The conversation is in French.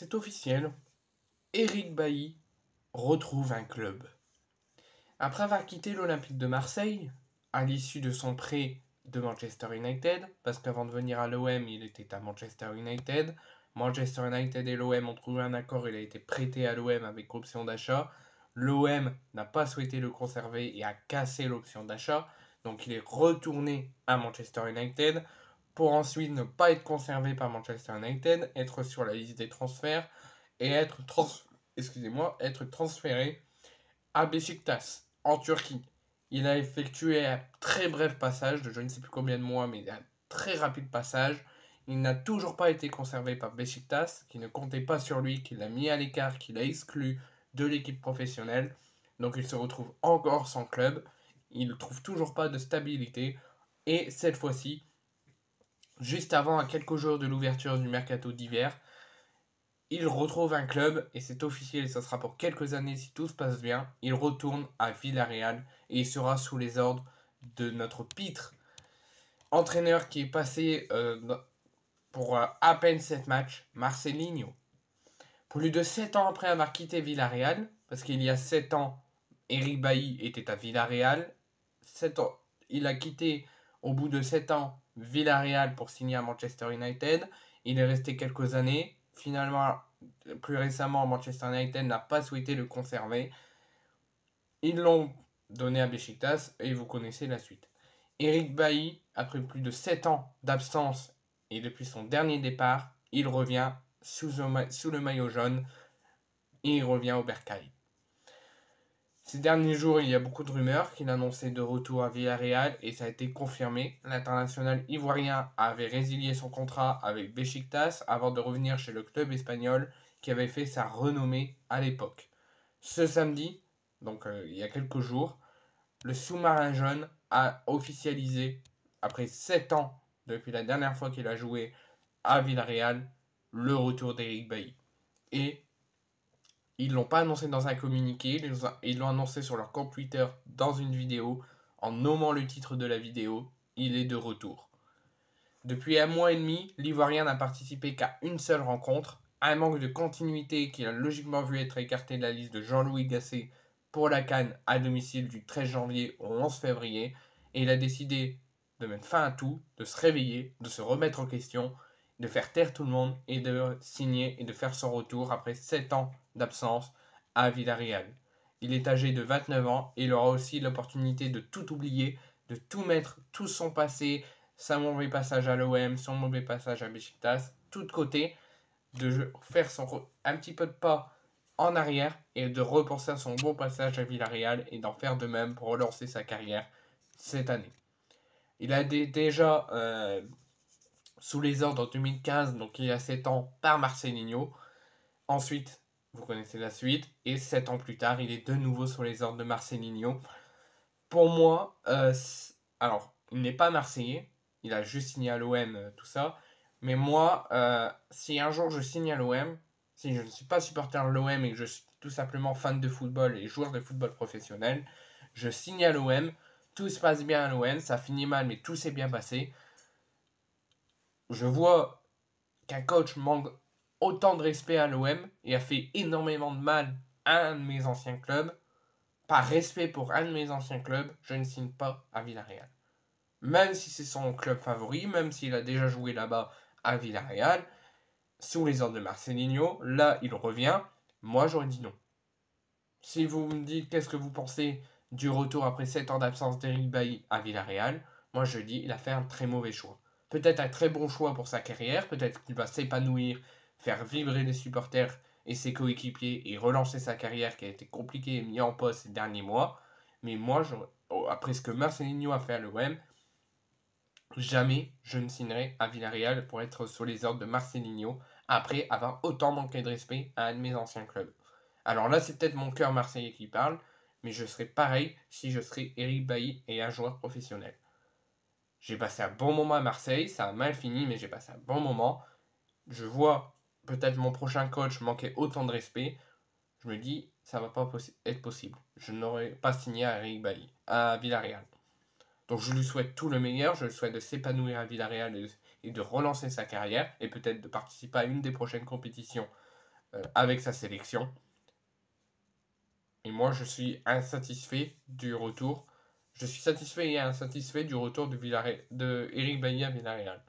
C'est officiel, Eric Bailly retrouve un club. Après avoir quitté l'Olympique de Marseille, à l'issue de son prêt de Manchester United, parce qu'avant de venir à l'OM, il était à Manchester United. Manchester United et l'OM ont trouvé un accord, il a été prêté à l'OM avec option d'achat. L'OM n'a pas souhaité le conserver et a cassé l'option d'achat, donc il est retourné à Manchester United pour ensuite ne pas être conservé par Manchester United, être sur la liste des transferts et être transféré à Beşiktaş, en Turquie. Il a effectué un très bref passage de je ne sais plus combien de mois, mais un très rapide passage. Il n'a toujours pas été conservé par Beşiktaş, qui ne comptait pas sur lui, qui l'a mis à l'écart, qui l'a exclu de l'équipe professionnelle. Donc il se retrouve encore sans club. Il ne trouve toujours pas de stabilité. Et cette fois-ci, juste avant, à quelques jours de l'ouverture du mercato d'hiver, il retrouve un club, et c'est officiel, et ça sera pour quelques années si tout se passe bien. Il retourne à Villarreal, et il sera sous les ordres de notre pitre entraîneur qui est passé pour à peine 7 matchs, Marcelinho. Plus de 7 ans après avoir quitté Villarreal, parce qu'il y a 7 ans, Eric Bailly était à Villarreal. 7 ans, il a quitté au bout de 7 ans Villarreal pour signer à Manchester United. Il est resté quelques années. Finalement, plus récemment, Manchester United n'a pas souhaité le conserver. Ils l'ont donné à Beşiktaş et vous connaissez la suite. Eric Bailly, après plus de 7 ans d'absence et depuis son dernier départ, il revient sous le maillot jaune et il revient au Bercail. Ces derniers jours, il y a beaucoup de rumeurs qu'il annonçait de retour à Villarreal et ça a été confirmé. L'international ivoirien avait résilié son contrat avec Beşiktaş avant de revenir chez le club espagnol qui avait fait sa renommée à l'époque. Ce samedi, donc il y a quelques jours, le sous-marin jaune a officialisé, après 7 ans depuis la dernière fois qu'il a joué à Villarreal, le retour d'Eric Bailly. Et ils l'ont pas annoncé dans un communiqué, ils l'ont annoncé sur leur compte Twitter dans une vidéo, en nommant le titre de la vidéo, il est de retour. Depuis un mois et demi, l'Ivoirien n'a participé qu'à une seule rencontre, un manque de continuité qui a logiquement vu être écarté de la liste de Jean-Louis Gasset pour la CAN à domicile du 13 janvier au 11 février, et il a décidé de mettre fin à tout, de se réveiller, de se remettre en question, de faire taire tout le monde et de signer et de faire son retour après 7 ans d'absence à Villarreal. Il est âgé de 29 ans et il aura aussi l'opportunité de tout oublier, de tout mettre, tout son passé, son mauvais passage à l'OM, son mauvais passage à Beşiktaş, tout de côté, de faire un petit peu de pas en arrière et de repenser à son bon passage à Villarreal et d'en faire de même pour relancer sa carrière cette année. Il a déjà sous les ordres en 2015, donc il y a 7 ans, par Marcelinho. Ensuite, vous connaissez la suite, et 7 ans plus tard, il est de nouveau sous les ordres de Marcelinho. Pour moi, alors, il n'est pas marseillais, il a juste signé à l'OM, tout ça, mais moi, si un jour je signe à l'OM, si je ne suis pas supporter de l'OM et que je suis tout simplement fan de football et joueur de football professionnel, je signe à l'OM, tout se passe bien à l'OM, ça finit mal, mais tout s'est bien passé. Je vois qu'un coach manque autant de respect à l'OM et a fait énormément de mal à un de mes anciens clubs. Par respect pour un de mes anciens clubs, je ne signe pas à Villarreal. Même si c'est son club favori, même s'il a déjà joué là-bas à Villarreal, sous les ordres de Marcelinho, là il revient, moi j'aurais dit non. Si vous me dites qu'est-ce que vous pensez du retour après 7 ans d'absence d'Eric Bailly à Villarreal, moi je dis il a fait un très mauvais choix. Peut-être un très bon choix pour sa carrière, peut-être qu'il va s'épanouir, faire vibrer les supporters et ses coéquipiers et relancer sa carrière qui a été compliquée et mise en pause ces derniers mois. Mais moi, après ce que Marcelinho a fait à l'OM, jamais je ne signerai à Villarreal pour être sous les ordres de Marcelinho après avoir autant manqué de respect à un de mes anciens clubs. Alors là, c'est peut-être mon cœur marseillais qui parle, mais je serais pareil si je serais Eric Bailly et un joueur professionnel. J'ai passé un bon moment à Marseille, ça a mal fini, mais j'ai passé un bon moment. Je vois peut-être mon prochain coach manquer autant de respect. Je me dis, ça va pas être possible. Je n'aurais pas signé à Eric Bailly, à Villarreal. Donc je lui souhaite tout le meilleur, je lui souhaite de s'épanouir à Villarreal et de relancer sa carrière, et peut-être de participer à une des prochaines compétitions avec sa sélection. Et moi, je suis insatisfait du retour. Je suis satisfait et insatisfait du retour de Eric Bailly à Villarreal.